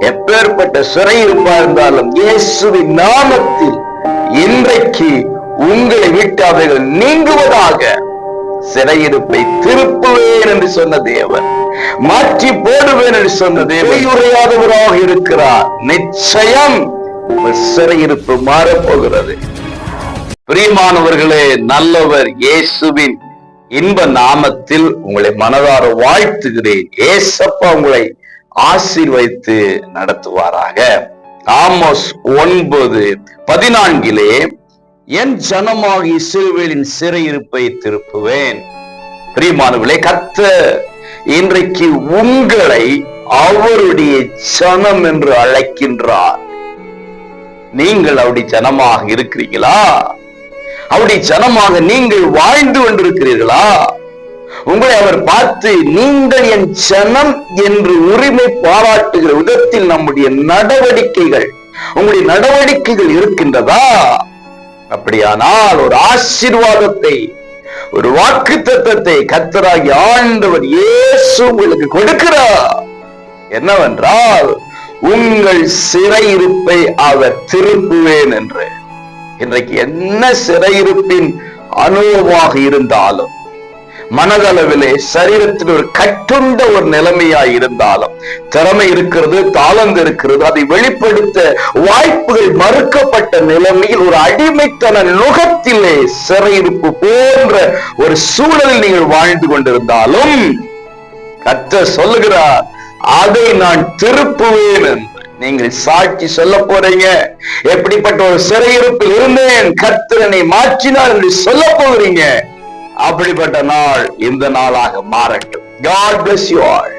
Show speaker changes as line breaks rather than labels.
எப்பேற்பட்ட சிறையிருப்பா இருந்தாலும் இயேசுவின் நாமத்தில் இன்றைக்கு உங்களை விட்டு அவைகள் நீங்குவதாக. சிறையிருப்பை திருப்புவேன் என்று சொன்ன தேவன், மாற்றி போடுவேன் என்று சொன்ன தேவன் உரையாதவராக இருக்கிறார். நிச்சயம் சிறையிருப்பு மாறப்போகிறது. பிரியமானவர்களே, நல்லவர் இயேசுவின் இன்ப நாமத்தில் உங்களை மனதார வாழ்த்துகிறேன். ஏசப்பா உங்களை ஆசீர்வதித்து நடத்துவாராக. ஆமோஸ் 9:14 என் ஜனமாக இஸ்ரவேலின் சிறையிருப்பை திருப்புவேன். பிரியமானவர்களே, கர்த்தர் இன்றைக்கு உங்களை அவருடைய ஜனம் என்று அழைக்கின்றார். நீங்கள் அவருடைய ஜனமாக இருக்கிறீங்களா? அவருடைய ஜனமாக நீங்கள் வாழ்ந்து கொண்டிருக்கிறீர்களா? உங்களை அவர் பார்த்து நீங்கள் என் ஜனம் என்று உரிமை பாராட்டுகிற விதத்தில் நம்முடைய நடவடிக்கைகள், உங்களுடைய நடவடிக்கைகள் இருக்கின்றதா? அப்படியானால் ஒரு ஆசீர்வாதத்தை, ஒரு வாக்குத்தத்தத்தை கர்த்தராகி ஆண்டவர் இயேசு உங்களுக்கு கொடுக்கிறார். என்னவென்றால், உங்கள் சிறையிருப்பை அவர் திருப்புவேன் என்று. இன்றைக்கு என்ன சிறையிருப்பின் அனுபவமாக இருந்தாலும், மனதளவிலே சரீரத்தில் ஒரு கட்டுண்ட ஒரு நிலைமையாய் இருந்தாலும், திறமை இருக்கிறது, தாளந்து இருக்கிறது, அதை வெளிப்படுத்த வாய்ப்புகள் மறுக்கப்பட்ட நிலைமையில் ஒரு அடிமைத்தன நுகத்திலே சிறையிருப்பு போன்ற ஒரு சூழலில் நீங்கள் வாழ்ந்து கொண்டிருந்தாலும் கர்த்தர் சொல்லுகிறார், அதை நான் திருப்புவேன் என்று. நீங்கள் சாட்சி சொல்ல போறீங்க, எப்படிப்பட்ட ஒரு சிறையிருப்பில் இருந்தேன், கர்த்தர் என்னை மாற்றினார் என்று சொல்ல போகிறீங்க. அப்படிப்பட்ட நாள் இந்த நாளாக மாறட்டும். God bless you all.